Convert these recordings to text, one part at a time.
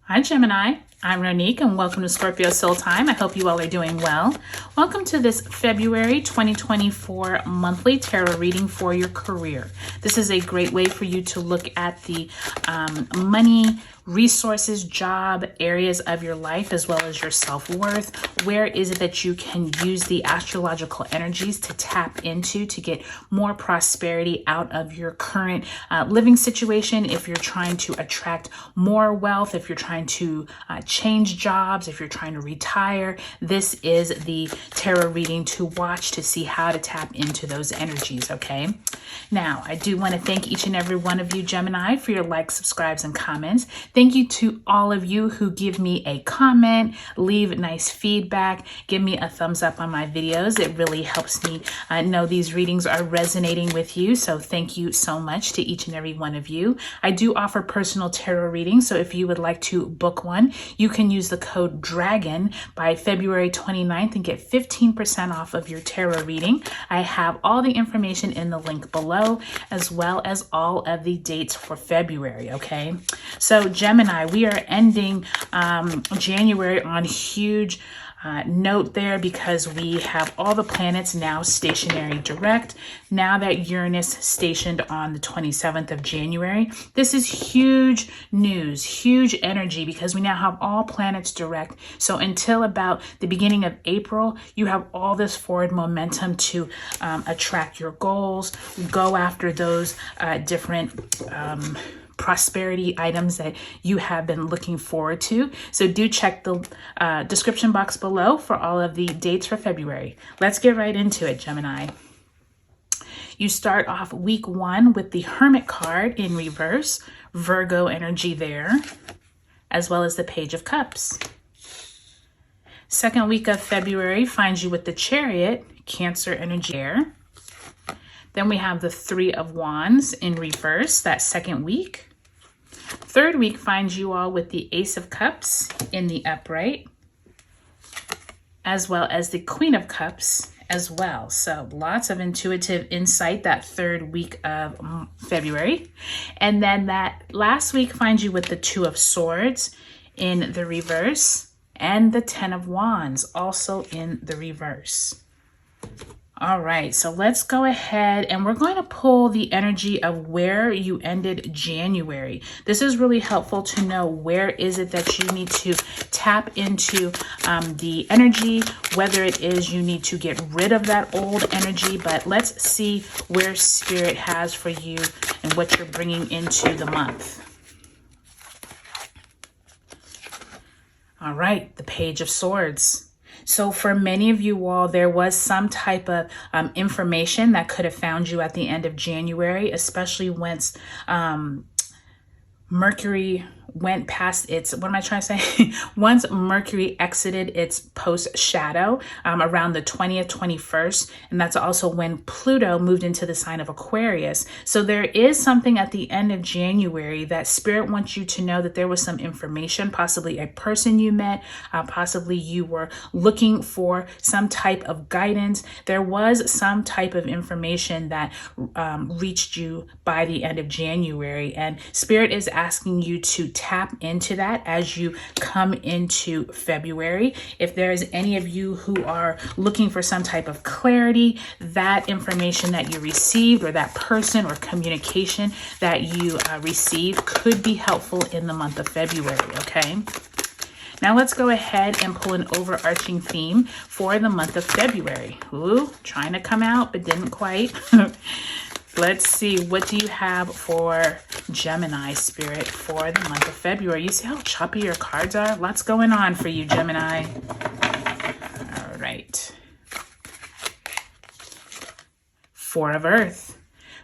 Hi Gemini, I'm Ronique and welcome to Scorpio Soul Time. I hope you all are doing well. Welcome to this February 2024 monthly tarot reading for your career. This is a great way for you to look at the money, resources, job, areas of your life, as well as your self-worth. Where is it that you can use the astrological energies to tap into to get more prosperity out of your current living situation? If you're trying to attract more wealth, if you're trying to change jobs, if you're trying to retire, this is the tarot reading to watch to see how to tap into those energies, okay? Now, I do want to thank each and every one of you, Gemini, for your likes, subscribes, and comments. Thank you to all of you who give me a comment, leave nice feedback, give me a thumbs up on my videos. It really helps me know these readings are resonating with you. So thank you so much to each and every one of you. I do offer personal tarot readings. So if you would like to book one, you can use the code DRAGON by February 29th and get 15% off of your tarot reading. I have all the information in the link below, as well as all of the dates for February, okay? So Gemini, we are ending January on huge note there because we have all the planets now stationary direct. Now that Uranus stationed on the 27th of January, this is huge news, huge energy because we now have all planets direct. So until about the beginning of April, you have all this forward momentum to attract your goals, go after those different prosperity items that you have been looking forward to. So do check the description box below for all of the dates for February. Let's get right into it, Gemini. You start off week 1 with the Hermit card in reverse, Virgo energy there, as well as the Page of Cups. Second week of February finds you with the Chariot, Cancer energy there. Then we have the Three of Wands in reverse, that second week. Third week finds you all with the Ace of Cups in the upright, as well as the Queen of Cups as well. So lots of intuitive insight that third week of February. And then that last week finds you with the Two of Swords in the reverse and the Ten of Wands also in the reverse. All right, so let's go ahead and we're going to pull the energy of where you ended January. This is really helpful to know where is it that you need to tap into the energy, whether it is you need to get rid of that old energy, but let's see where Spirit has for you and what you're bringing into the month. All right, the Page of Swords. So for many of you all, there was some type of information that could have found you at the end of January, especially once Mercury went past its, what am I trying to say? Once Mercury exited its post shadow around the 20th, 21st, and that's also when Pluto moved into the sign of Aquarius. So there is something at the end of January that Spirit wants you to know that there was some information, possibly a person you met, possibly you were looking for some type of guidance. There was some type of information that reached you by the end of January, and Spirit is asking you to tap into that as you come into February. If there is any of you who are looking for some type of clarity, that information that you received or that person or communication that you received could be helpful in the month of February, okay? Now let's go ahead and pull an overarching theme for the month of February. Ooh, trying to come out, but didn't quite. Let's see, what do you have for Gemini, Spirit, for the month of February? You see how choppy your cards are? Lots going on for you, Gemini. All right. Four of Earth.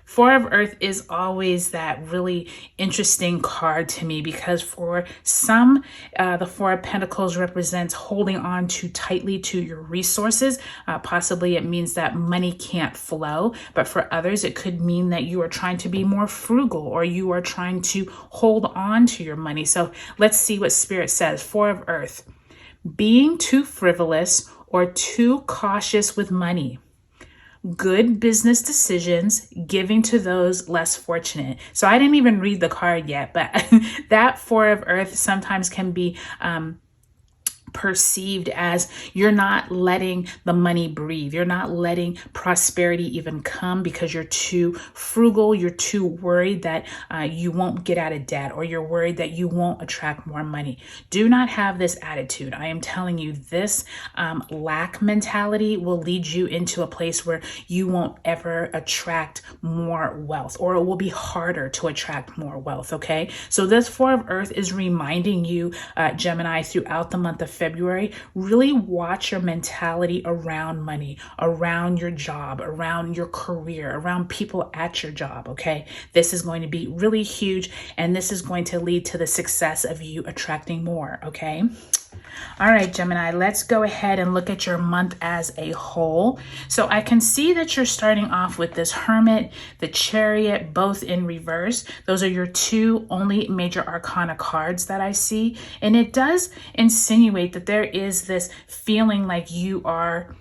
Four of Earth is always that really interesting card to me because for some, the Four of Pentacles represents holding on too tightly to your resources. Possibly it means that money can't flow, but for others, it could mean that you are trying to be more frugal or you are trying to hold on to your money. So let's see what Spirit says. Four of Earth, being too frivolous or too cautious with money good business decisions, giving to those less fortunate. So I didn't even read the card yet, but that Four of Earth sometimes can be perceived as you're not letting the money breathe. You're not letting prosperity even come because you're too frugal. You're too worried that you won't get out of debt, or you're worried that you won't attract more money. Do not have this attitude. I am telling you, this lack mentality will lead you into a place where you won't ever attract more wealth, or it will be harder to attract more wealth. Okay. So this Four of Earth is reminding you, Gemini, throughout the month of February, really watch your mentality around money, around your job, around your career, around people at your job, okay? This is going to be really huge, and this is going to lead to the success of you attracting more, okay? All right, Gemini, let's go ahead and look at your month as a whole. So I can see that you're starting off with this Hermit, the Chariot, both in reverse. Those are your two only major arcana cards that I see. And it does insinuate that there is this feeling like you are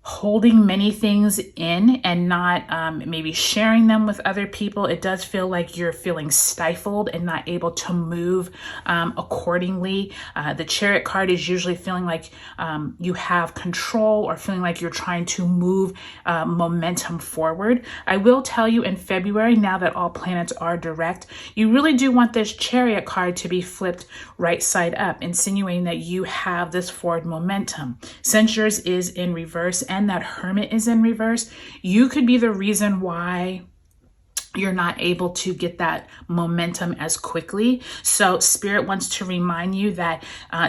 holding many things in and not maybe sharing them with other people. It does feel like you're feeling stifled and not able to move accordingly. The Chariot card is usually feeling like you have control, or feeling like you're trying to move momentum forward. I will tell you, in February, now that all planets are direct, you really do want this Chariot card to be flipped right side up, insinuating that you have this forward momentum. Since yours is in reverse and that Hermit is in reverse, you could be the reason why you're not able to get that momentum as quickly. So Spirit wants to remind you that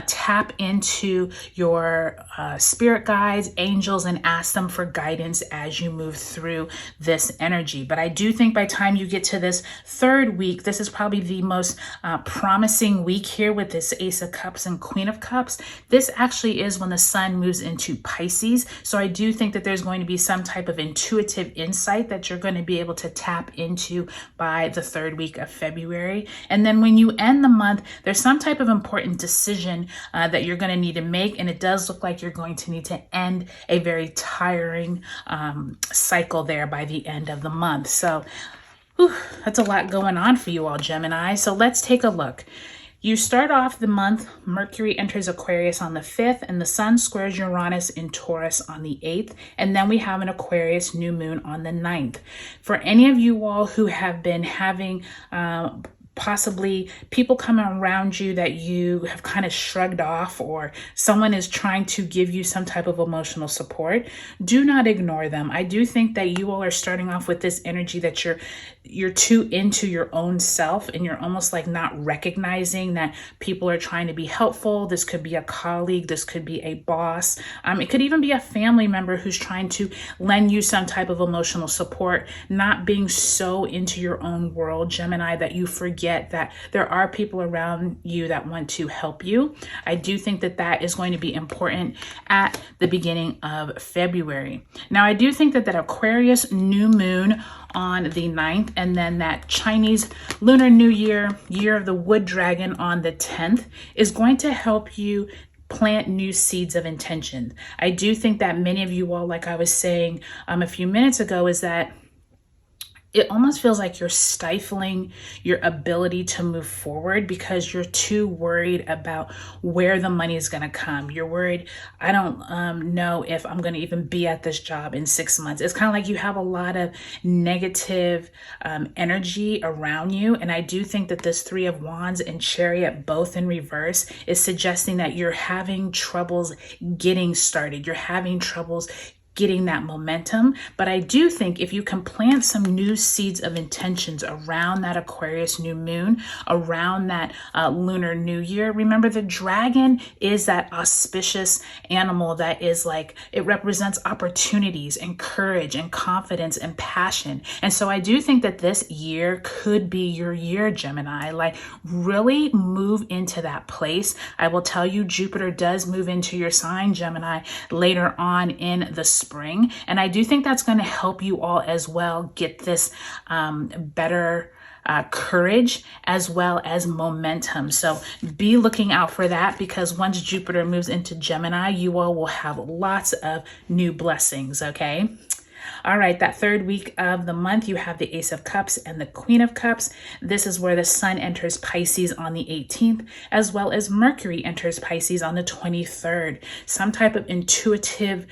tap into your spirit guides, angels, and ask them for guidance as you move through this energy. But I do think by the time you get to this third week, this is probably the most promising week here with this Ace of Cups and Queen of Cups. This actually is when the sun moves into Pisces. So I do think that there's going to be some type of intuitive insight that you're going to be able to tap into by the third week of February. And then when you end the month, there's some type of important decision that you're going to need to make. And it does look like you're going to need to end a very tiring cycle there by the end of the month. So that's a lot going on for you all, Gemini. So let's take a look. You start off the month, Mercury enters Aquarius on the 5th, and the sun squares Uranus in Taurus on the 8th. And then we have an Aquarius new moon on the 9th. For any of you all who have been having possibly people coming around you that you have kind of shrugged off, or someone is trying to give you some type of emotional support, do not ignore them. I do think that you all are starting off with this energy that you're too into your own self, and you're almost like not recognizing that people are trying to be helpful. This could be a colleague, this could be a boss. It could even be a family member who's trying to lend you some type of emotional support, not being so into your own world, Gemini, that you forget that there are people around you that want to help you. I do think that that is going to be important at the beginning of February. Now, I do think that Aquarius new moon on the 9th, and then that Chinese Lunar New Year, Year of the Wood Dragon on the 10th, is going to help you plant new seeds of intention. I do think that many of you all, like I was saying a few minutes ago, is that it almost feels like you're stifling your ability to move forward because you're too worried about where the money is going to come. You're worried, I don't know if I'm going to even be at this job in 6 months. It's kind of like you have a lot of negative energy around you. And I do think that this Three of Wands and Chariot, both in reverse, is suggesting that you're having troubles getting started. You're having troubles getting that momentum. But I do think if you can plant some new seeds of intentions around that Aquarius new moon, around that Lunar New Year, remember the dragon is that auspicious animal that is like, it represents opportunities and courage and confidence and passion. And so I do think that this year could be your year, Gemini. Like, really move into that place. I will tell you, Jupiter does move into your sign, Gemini, later on in the spring. And I do think that's going to help you all as well get this better courage as well as momentum. So be looking out for that, because once Jupiter moves into Gemini, you all will have lots of new blessings. Okay. All right, that third week of the month, you have the Ace of Cups and the Queen of Cups. This is where the Sun enters Pisces on the 18th, as well as Mercury enters Pisces on the 23rd. Some type of intuitive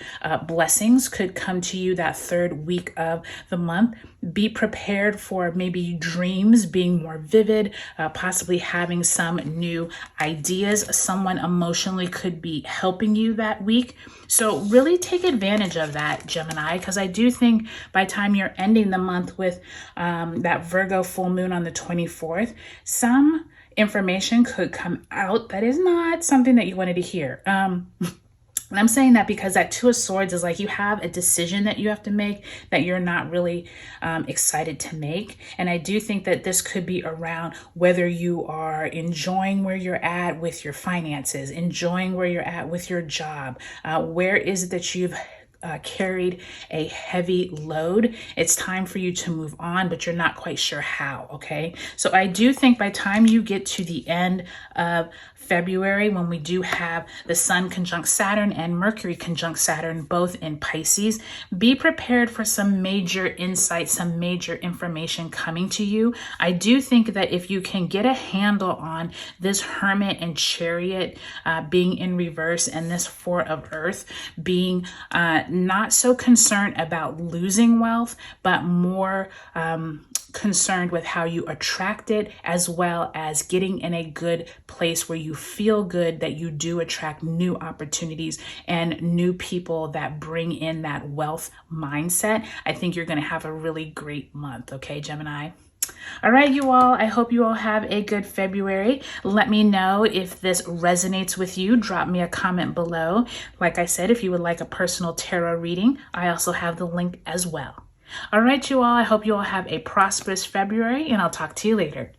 blessings could come to you that third week of the month. Be prepared for maybe dreams being more vivid, possibly having some new ideas. Someone emotionally could be helping you that week. So really take advantage of that, Gemini, because I do think by the time you're ending the month with that Virgo full moon on the 24th, some information could come out that is not something that you wanted to hear. And I'm saying that because that Two of Swords is like you have a decision that you have to make that you're not really excited to make. And I do think that this could be around whether you are enjoying where you're at with your finances, enjoying where you're at with your job. Where is it that you've carried a heavy load? It's time for you to move on, but you're not quite sure how, okay? So I do think by the time you get to the end of February, when we do have the Sun conjunct Saturn and Mercury conjunct Saturn, both in Pisces, be prepared for some major insight, some major information coming to you. I do think that if you can get a handle on this Hermit and Chariot being in reverse and this Four of Earth being not so concerned about losing wealth, but more concerned with how you attract it, as well as getting in a good place where you feel good that you do attract new opportunities and new people that bring in that wealth mindset. I think you're going to have a really great month. Okay, Gemini? All right, you all, I hope you all have a good February. Let me know if this resonates with you. Drop me a comment below. Like I said, if you would like a personal tarot reading, I also have the link as well. All right, you all, I hope you all have a prosperous February, and I'll talk to you later.